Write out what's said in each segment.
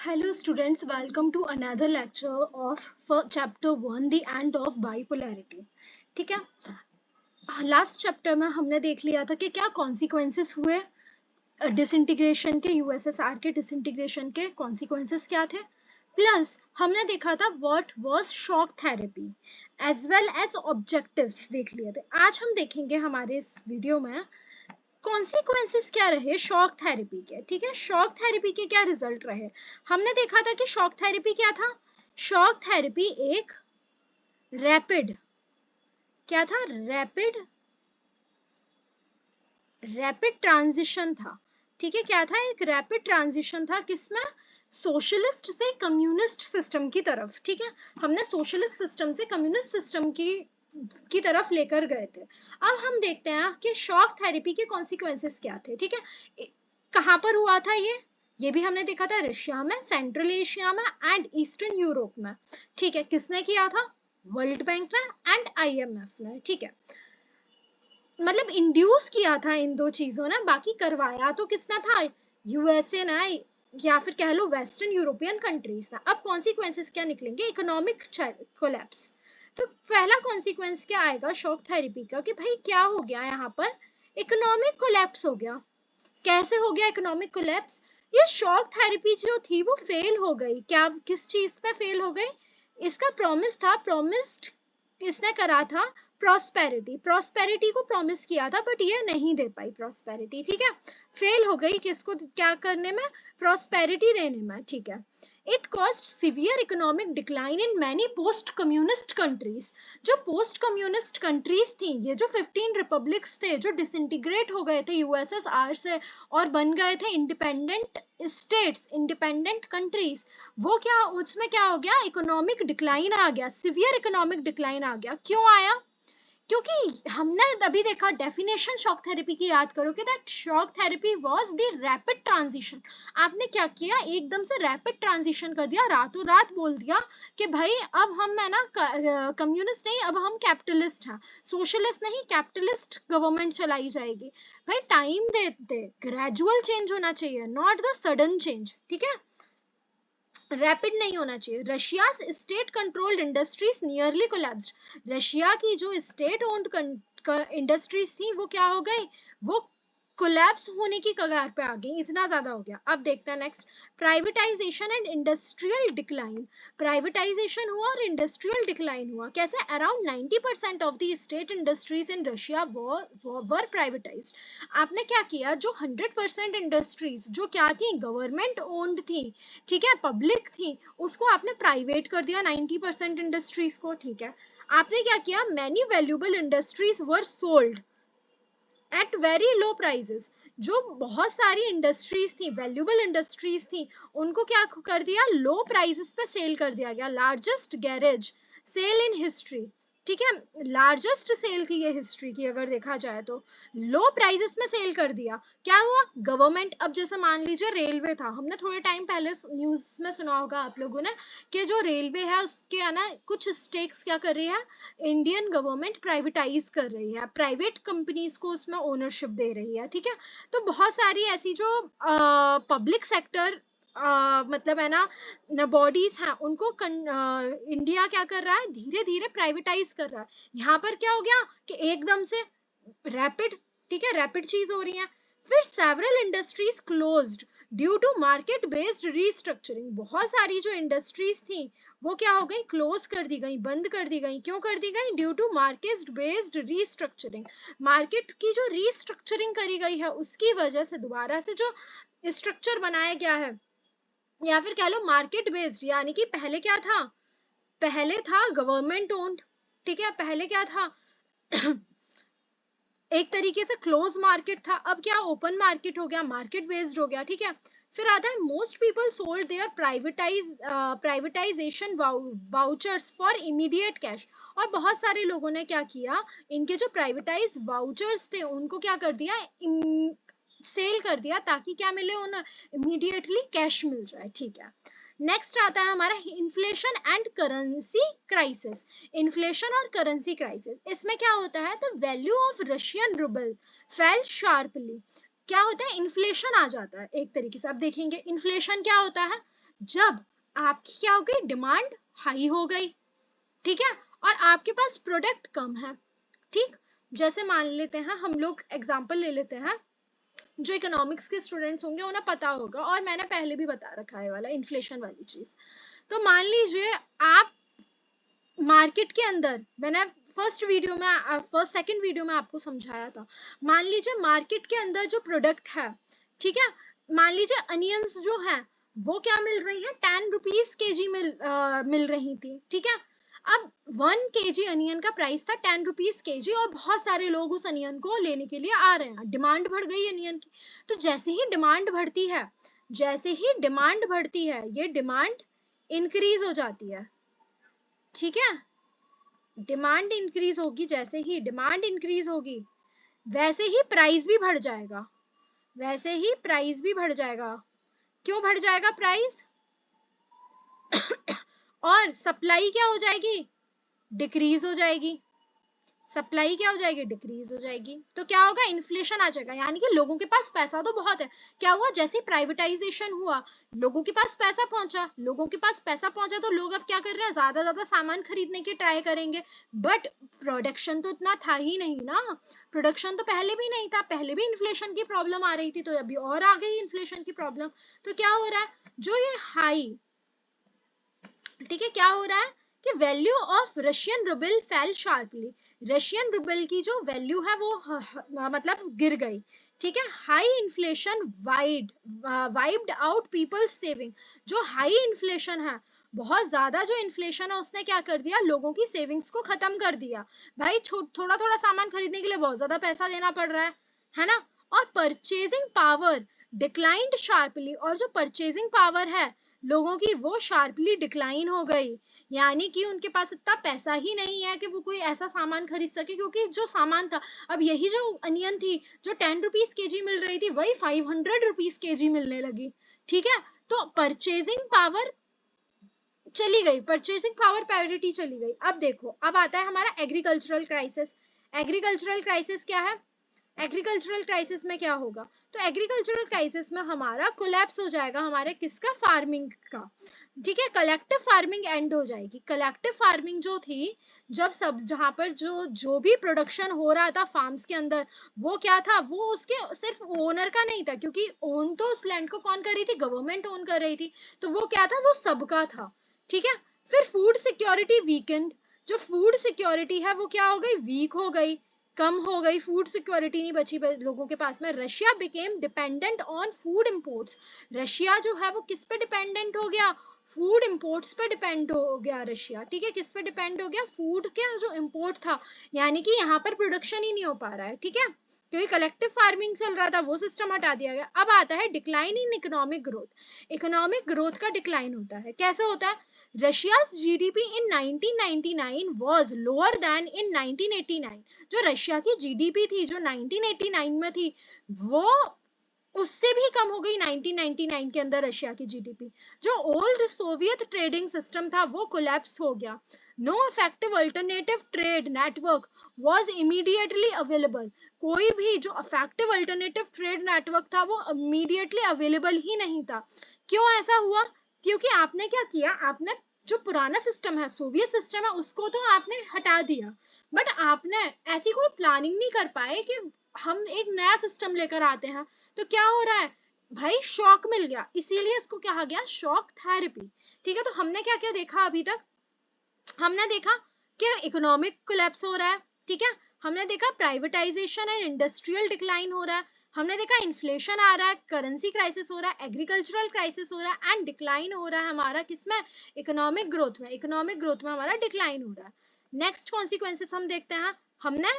Hello students, welcome to another lecture of for chapter 1 the end of bipolarity. ठीक है, last chapter में हमने देख लिया था कि क्या कॉन्सिक्वेंसेस हुए डिसइंटीग्रेशन के, यूएसएसआर के डिसइंटीग्रेशन के कॉन्सिक्वेंसेस क्या थे, प्लस हमने देखा था what was shock therapy as well as objectives देख लिए थे। आज हम देखेंगे हमारे इस वीडियो में कॉन्सिक्वेंसेस क्या रहे शॉक थेरेपी के। ठीक है, शॉक थेरेपी के क्या रिजल्ट रहे। हमने देखा था कि शॉक थेरेपी क्या था। शॉक थेरेपी एक रैपिड क्या था, रैपिड ट्रांजिशन था। ठीक है, क्या था, एक रैपिड ट्रांजिशन था किसमें, सोशलिस्ट से कम्युनिस्ट सिस्टम की तरफ। ठीक है, हमने सोशलिस्ट सिस्टम से कम्युनिस्ट सिस्टम की तरफ लेकर गए थे। अब हम देखते हैं कि शॉक थेरेपी के कॉन्सिक्वेंसेस क्या थे। ठीक है, कहां पर हुआ था ये भी हमने देखा था, रशिया में, सेंट्रल एशिया में एंड ईस्टर्न यूरोप में। ठीक है, किसने किया था, वर्ल्ड बैंक ने एंड आईएमएफ ने। ठीक है, मतलब इंड्यूस किया था इन दो चीजों ने, बाकी करवाया तो किसने था, यूएसए ने, या फिर कह लो वेस्टर्न यूरोपियन कंट्रीज ने। अब कॉन्सिक्वेंसेस क्या निकलेंगे, इकोनॉमिक कोलैप्स। तो पहला कॉन्सिक्वेंस क्या आएगा शॉक थेरेपी का कि भाई क्या हो गया यहाँ पर, इकोनॉमिक कोलैप्स हो गया। कैसे हो गया इकोनॉमिक कोलैप्स, ये शॉक थेरेपी जो थी वो फेल हो गई। क्या, किस चीज पे फेल हो गई, इसका प्रॉमिस था, प्रॉमिस्ड इसने करा था प्रॉस्पेरिटी को प्रॉमिस किया था, बट ये नहीं दे पाई प्रॉस्पेरिटी। ठीक है, फेल हो गई किसको, क्या करने में, प्रॉस्पेरिटी देने में। ठीक है, it cost severe economic decline in many post communist countries. जो पोस्ट कम्युनिस्ट कंट्रीज थी, ये जो 15 रिपब्लिक्स थे जो डिसइंटीग्रेट हो गए थे यूएसएसआर से और बन गए थे इंडिपेंडेंट स्टेट्स, इंडिपेंडेंट कंट्रीज, वो क्या, उसमें क्या हो गया, इकोनॉमिक डिक्लाइन आ गया, सिवियर इकोनॉमिक डिक्लाइन आ गया। क्यों आया, क्योंकि हमने अभी देखा डेफिनेशन शॉक थेरेपी की याद करो कि that shock therapy was the rapid transition. आपने क्या किया, एकदम से रैपिड ट्रांजिशन कर दिया, रातों रात बोल दिया कि भाई अब हम है ना कम्युनिस्ट नहीं, अब हम कैपिटलिस्ट हैं, सोशलिस्ट नहीं कैपिटलिस्ट गवर्नमेंट चलाई जाएगी। भाई टाइम देते, ग्रेजुअल चेंज होना चाहिए, नॉट द सडन चेंज। ठीक है, रैपिड नहीं होना चाहिए। Russia state controlled industries nearly collapsed. Russia की जो स्टेट ओन्ड इंडस्ट्रीज थी वो क्या हो गई, वो कोलैप्स होने की कगार पे आ गई, इतना ज्यादा हो गया। अब देखते हैं next, privatisation and industrial decline. Privatisation हुआ और इंडस्ट्रियल डिक्लाइन हुआ। कैसे, around 90% of the state industries in Russia were privatised. आपने क्या किया, जो 100% इंडस्ट्रीज जो क्या थी, गवर्नमेंट ओन्ड थी, ठीक है, पब्लिक थी, उसको आपने प्राइवेट कर दिया 90% इंडस्ट्रीज को। ठीक है, आपने क्या किया, many valuable industries were sold at very low prices. जो बहुत सारी इंडस्ट्रीज थी, वैल्यूएबल इंडस्ट्रीज थी, उनको क्या कर दिया, लो प्राइजेस पे सेल कर दिया गया। Largest garage sale in history. ठीक है, लार्जेस्ट सेल थी ये हिस्ट्री की अगर देखा जाए तो, लो प्राइजेस में सेल कर दिया। क्या हुआ, गवर्नमेंट, अब जैसे मान लीजिए रेलवे था, हमने थोड़े टाइम पहले न्यूज में सुना होगा आप लोगों ने कि जो रेलवे है उसके है ना कुछ स्टेक्स क्या कर रही है, इंडियन गवर्नमेंट प्राइवेटाइज कर रही है, प्राइवेट कंपनीज को उसमें ओनरशिप दे रही है। ठीक है, तो बहुत सारी ऐसी जो पब्लिक सेक्टर मतलब है ना बॉडीज हैं, उनको इंडिया क्या कर रहा है, धीरे धीरे प्राइवेटाइज कर रहा है। यहाँ पर क्या हो गया कि एकदम से रैपिड, ठीक है, रैपिड चीज हो रही है। फिर several industries closed due to market based restructuring. बहुत सारी जो इंडस्ट्रीज थी वो क्या हो गई, क्लोज कर दी गई, बंद कर दी गई। क्यों कर दी गई, due to market based restructuring. Market की जो रीस्ट्रक्चरिंग करी गई है उसकी वजह से दोबारा से जो स्ट्रक्चर बनाया गया है, या फिर कह लो मार्केट बेस्ड, यानी कि पहले क्या था, पहले था गवर्नमेंट ओन्ड। ठीक है, पहले क्या था एक तरीके से क्लोज मार्केट था, अब क्या ओपन मार्केट हो गया, मार्केट बेस्ड हो गया। ठीक है, फिर आता है most people sold there privatisation vouchers for immediate cash. और बहुत सारे लोगों ने क्या किया, इनके जो प्राइवेटाइज वाउचर्स थे उनको क्या कर दिया, सेल कर दिया, ताकि क्या मिले उन्हें, इमीडिएटली कैश मिल जाए। ठीक है, नेक्स्ट आता है हमारा inflation and currency crisis. Inflation और करेंसी क्राइसिस, इसमें क्या होता है, the value of Russian rouble fail sharply. क्या होता है, इन्फ्लेशन आ जाता है एक तरीके से। अब देखेंगे इन्फ्लेशन क्या होता है, जब आपकी क्या हो गई, डिमांड हाई हो गई, ठीक है, और आपके पास प्रोडक्ट कम है। ठीक, जैसे मान लेते हैं, हम लोग एग्जांपल ले लेते हैं, जो इकोनॉमिक्स के स्टूडेंट्स होंगे उन्हें पता होगा, और मैंने पहले भी बता रखा है वाला इन्फ्लेशन वाली चीज। तो मान लीजिए आप मार्केट के अंदर, मैंने फर्स्ट सेकंड वीडियो में आपको समझाया था, मान लीजिए मार्केट के अंदर जो प्रोडक्ट है, ठीक है, मान लीजिए अनियंस जो है वो क्या मिल रही है, 10 रुपीज केजी मिल रही थी, ठीक है। अब 1 केजी अनियन का प्राइस था 10 रुपीज केजी, और बहुत सारे लोग उस अनियन को लेने के लिए आ रहे हैं, डिमांड बढ़ गई अनियन की। तो जैसे ही डिमांड बढ़ती है, जैसे ही डिमांड बढ़ती है, ये डिमांड इंक्रीज हो जाती है, ठीक है। डिमांड इंक्रीज होगी, जैसे ही डिमांड इंक्रीज होगी वैसे ही प्राइस भी बढ़ जाएगा, वैसे ही प्राइस भी बढ़ जाएगा। क्यों बढ़ जाएगा प्राइस? और सप्लाई क्या हो जाएगी, डिक्रीज हो जाएगी, सप्लाई क्या हो जाएगी, डिक्रीज हो जाएगी। तो क्या होगा, इन्फ्लेशन आ जाएगा, यानी कि लोगों के पास पैसा तो बहुत है। क्या हुआ, जैसे प्राइवेटाइजेशन हुआ, लोगों के पास पैसा पहुंचा, लोगों के पास पैसा पहुंचा तो लोग अब क्या कर रहे हैं, ज्यादा ज्यादा सामान खरीदने की ट्राई करेंगे, बट प्रोडक्शन तो इतना था ही नहीं ना, प्रोडक्शन तो पहले भी नहीं था, पहले भी इन्फ्लेशन की प्रॉब्लम आ रही थी, तो अभी और आ गई इन्फ्लेशन की प्रॉब्लम। तो क्या हो रहा है, जो ये हाई, ठीक है, क्या हो रहा है कि value of Russian rouble fail sharply, Russian rouble की जो वैल्यू है वो मतलब गिर गई, ठीक है। High inflation wiped out people's saving, जो हाई इन्फ्लेशन है, बहुत ज्यादा जो इन्फ्लेशन है उसने क्या कर दिया, लोगों की सेविंग्स को खत्म कर दिया। भाई थोड़ा थोड़ा सामान खरीदने के लिए बहुत ज्यादा पैसा देना पड़ रहा है ना। और परचेजिंग पावर डिक्लाइंड शार्पली, और जो परचेजिंग पावर है लोगों की वो शार्पली डिक्लाइन हो गई, यानी कि उनके पास इतना पैसा ही नहीं है कि वो कोई ऐसा सामान खरीद सके, क्योंकि जो सामान था, अब यही जो अनियन थी जो 10 रुपीज केजी मिल रही थी, वही 500 रुपीज केजी मिलने लगी, ठीक है। तो परचेजिंग पावर चली गई, परचेसिंग पावर पैरिटी चली गई। अब देखो, अब आता है हमारा एग्रीकल्चरल क्राइसिस। एग्रीकल्चरल क्राइसिस क्या है, एग्रीकल्चरल क्राइसिस में क्या होगा, तो एग्रीकल्चरल क्राइसिस में हमारा कोलैप्स हो जाएगा, हमारे किसका, फार्मिंग का, ठीक है। कलेक्टिव फार्मिंग एंड हो जाएगी। कलेक्टिव फार्मिंग जो थी, जब सब जहां पर जो जो भी प्रोडक्शन हो रहा था फार्म्स के अंदर, वो क्या था, वो उसके सिर्फ ओनर का नहीं था, क्योंकि ओन तो उस लैंड को कौन कर रही थी, गवर्नमेंट ओन कर रही थी, तो वो क्या था, वो सबका था, ठीक है। फिर फूड सिक्योरिटी वीकेंड, जो फूड सिक्योरिटी है वो क्या हो गई, वीक हो गई, कम हो गई, फूड सिक्योरिटी नहीं बची लोगों के पास में। Russia became dependent on food imports, Russia जो है वो किस पे डिपेंडेंट हो गया, फूड इंपोर्ट्स पे डिपेंड हो गया रशिया, ठीक है। किस पे डिपेंड हो गया, फूड के जो इंपोर्ट था, यानी कि यहाँ पर प्रोडक्शन ही नहीं हो पा रहा है, ठीक है, क्योंकि कलेक्टिव फार्मिंग चल रहा था, वो सिस्टम हटा दिया गया। अब आता है decline in economic growth. Economic growth का डिक्लाइन होता है, कैसे होता है, Russia's GDP in 1999 was lower than in 1989। जो रशिया की जीडीपी थी जो 1989 में थी, वो उससे भी कम हो गई 1999 के अंदर रशिया की जीडीपी। जो ओल्ड सोवियत ट्रेडिंग सिस्टम था वो कोलैप्स हो गया। No effective alternative trade network was immediately available, कोई भी जो इफेक्टिव अल्टरनेटिव ट्रेड नेटवर्क था वो इमीडिएटली अवेलेबल ही नहीं था। क्यों ऐसा हुआ, क्योंकि आपने क्या किया, आपने जो पुराना सिस्टम है, सोवियत सिस्टम है, उसको तो आपने हटा दिया, बट आपने ऐसी कोई प्लानिंग नहीं कर पाए कि हम एक नया सिस्टम लेकर आते हैं। तो क्या हो रहा है भाई, शॉक मिल गया, इसीलिए इसको कहा गया शॉक थेरेपी, ठीक है। तो हमने क्या क्या देखा अभी तक, हमने देखा कि इकोनॉमिक कोलैप्स हो रहा है, ठीक है, हमने देखा प्राइवेटाइजेशन एंड इंडस्ट्रियल डिक्लाइन हो रहा है, हमने देखा इन्फ्लेशन आ रहा है, करेंसी क्राइसिस हो रहा है, एग्रीकल्चरल क्राइसिस हो रहा है, एंड डिक्लाइन हो रहा है हमारा किसमें, इकोनॉमिक ग्रोथ में, इकोनॉमिक ग्रोथ में हमारा डिक्लाइन हो रहा है। नेक्स्ट कॉन्सिक्वेंसेस हम देखते हैं, हमने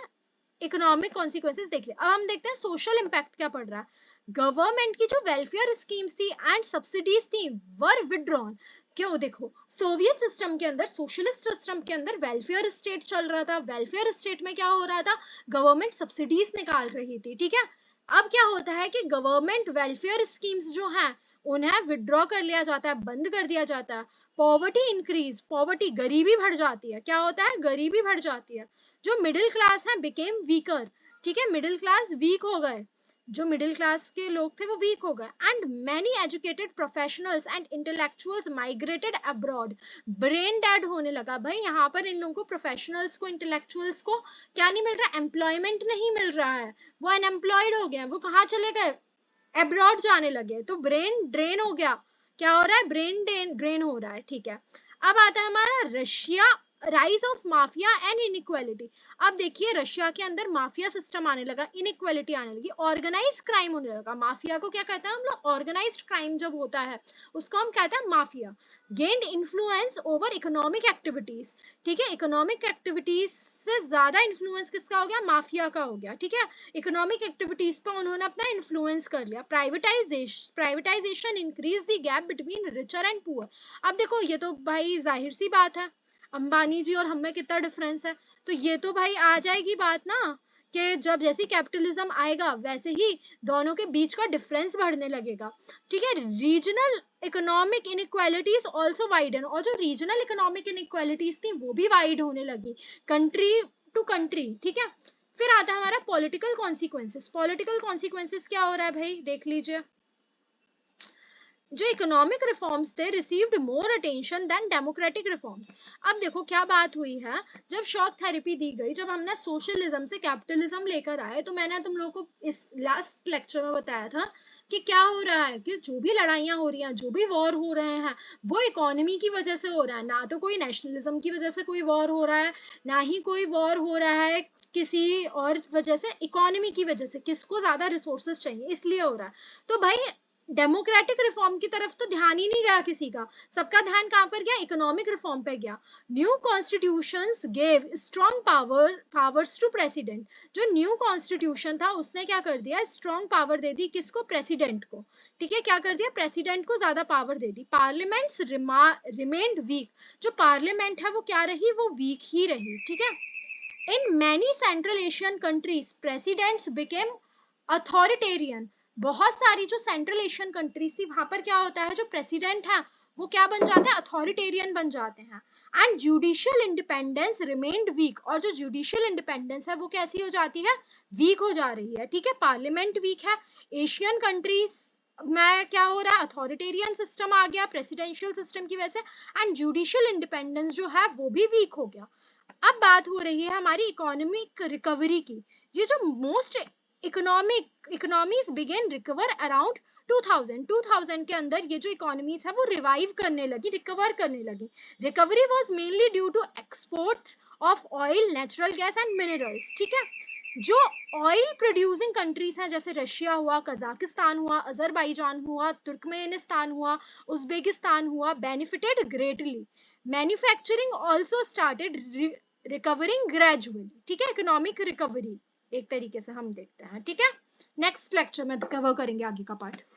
इकोनॉमिक कॉन्सिक्वेंसेस देख लिया, अब हम देखते हैं सोशल इम्पैक्ट क्या पड़ रहा है। गवर्नमेंट की जो वेलफेयर स्कीम्स थी एंड सब्सिडीज थी वर विड्रॉन। क्यों, देखो सोवियत सिस्टम के अंदर, सोशलिस्ट सिस्टम के अंदर वेलफेयर स्टेट चल रहा था, वेलफेयर स्टेट में क्या हो रहा था, गवर्नमेंट सब्सिडीज निकाल रही थी, ठीक है। अब क्या होता है कि गवर्नमेंट वेलफेयर स्कीम्स जो हैं उन्हें विड्रॉ कर लिया जाता है, बंद कर दिया जाता है। पॉवर्टी इंक्रीज, पॉवर्टी गरीबी बढ़ जाती है, क्या होता है, गरीबी बढ़ जाती है। जो मिडिल क्लास है बिकेम वीकर, ठीक है, मिडिल क्लास वीक हो गए, जो मिडिल क्लास के लोग थे वो वीक हो गए, and many educated professionals and intellectuals migrated abroad, brain dead होने लगा भाई यहाँ पर। इन लोगों को, प्रोफेशनल्स को, इंटेलेक्चुअल्स को क्या नहीं मिल रहा, एम्प्लॉयमेंट नहीं मिल रहा है, वो अनएम्प्लॉयड हो गए, वो कहाँ चले गए, एब्रॉड जाने लगे, तो ब्रेन ड्रेन हो गया। क्या हो रहा है, ब्रेन ड्रेन हो रहा है, ठीक है। अब आता है हमारा Russia, rise of mafia and inequality. अब देखिए रशिया के अंदर माफिया सिस्टम आने लगा, इनइक्वालिटी आने लगी, ऑर्गेनाइज क्राइम होने लगा। माफिया को क्या कहते हैं हम लोग, ऑर्गेनाइज्ड क्राइम जब होता है उसको हम कहते हैं mafia. Gained influence over economic activities, ठीक है, इकोनॉमिक एक्टिविटीज से ज्यादा इन्फ्लुएंस किसका हो गया, माफिया का हो गया, ठीक है। इकोनॉमिक एक्टिविटीज पर उन्होंने अपना इन्फ्लुएंस कर लिया। Privatisation increase the gap between richer and poor. अब देखो ये तो भाई जाहिर सी बात है, अंबानी जी और हम में कितना डिफरेंस है, तो ये तो भाई आ जाएगी बात ना कि जब जैसे कैपिटलिज्म आएगा वैसे ही दोनों के बीच का डिफरेंस बढ़ने लगेगा, ठीक है। Regional economic inequalities also widen, और जो रीजनल इकोनॉमिक इनइक्वालिटीज थी वो भी वाइड होने लगी कंट्री टू कंट्री, ठीक है। फिर आता है हमारा पॉलिटिकल कॉन्सिक्वेंसेस। पॉलिटिकल कॉन्सिक्वेंसेस क्या हो रहा है भाई, देख लीजिए। जो इकोनॉमिक रिफॉर्म्स थे received more attention than democratic reforms. अब देखो क्या बात हुई है, जब शॉक थेरेपी दी गई, जब हमने सोशलिज्म से कैपिटलिज्म लेकर आए, तो मैंने तुम लोगों को इस लास्ट लेक्चर में बताया था कि क्या हो रहा है, कि जो भी लड़ाइयाँ हो रही हैं, जो भी वॉर हो रहे हैं, वो इकोनॉमी की वजह से हो रहा है, ना तो कोई नेशनलिज्म की वजह से कोई वॉर हो रहा है, ना ही कोई वॉर हो रहा है किसी और वजह से, इकोनॉमी की वजह से, किसको ज्यादा रिसोर्सेज चाहिए इसलिए हो रहा है। तो भाई डेमोक्रेटिक रिफॉर्म की तरफ तो ध्यान ही नहीं गया किसी का, सबका ध्यान कहां पर गया, इकोनॉमिक रिफॉर्म पे गया। New constitutions gave strong powers to president. जो न्यू कॉन्स्टिट्यूशन था उसने क्या कर दिया, स्ट्रॉन्ग पावर दे दी किसको, प्रेसिडेंट को, ठीक है। क्या कर दिया, प्रेसिडेंट को ज्यादा पावर दे दी। Parliaments remained weak. जो पार्लियामेंट है वो क्या रही, वो वीक ही रही, ठीक है। In many Central Asian countries presidents became authoritarian. बहुत सारी जो सेंट्रल एशियन कंट्रीज थी वहां पर क्या होता है, जो प्रेसिडेंट है वो क्या बन जाते हैं, अथॉरिटेरियन बन जाते हैं। And judicial independence remained weak. और जो जुडिशियल इंडिपेंडेंस है वो कैसी हो जाती है, वीक हो जा रही है, ठीक है। पार्लियामेंट वीक है, एशियन कंट्रीज में क्या हो रहा है, अथॉरिटेरियन सिस्टम आ गया प्रेसिडेंशियल सिस्टम की वजह से, एंड जुडिशियल इंडिपेंडेंस जो है वो भी वीक हो गया। अब बात हो रही है हमारी इकोनॉमिक रिकवरी की। ये जो most economies began recover around 2000 के अंदर ये जो इकोनॉमीज है वो रिवाइव करने लगी, रिकवर करने लगी। Recovery was mainly due to exports of oil, natural gas and minerals, ठीक है। जो ऑयल प्रोड्यूसिंग कंट्रीज हैं जैसे रशिया हुआ, कजाकिस्तान हुआ, अजरबैजान हुआ, तुर्कमेनिस्तान हुआ, उज्बेकिस्तान हुआ, benefited greatly. Manufacturing also started recovering gradually, ठीक है। इकोनॉमिक रिकवरी एक तरीके से हम देखते हैं, ठीक है। नेक्स्ट लेक्चर में कवर करेंगे आगे का पार्ट।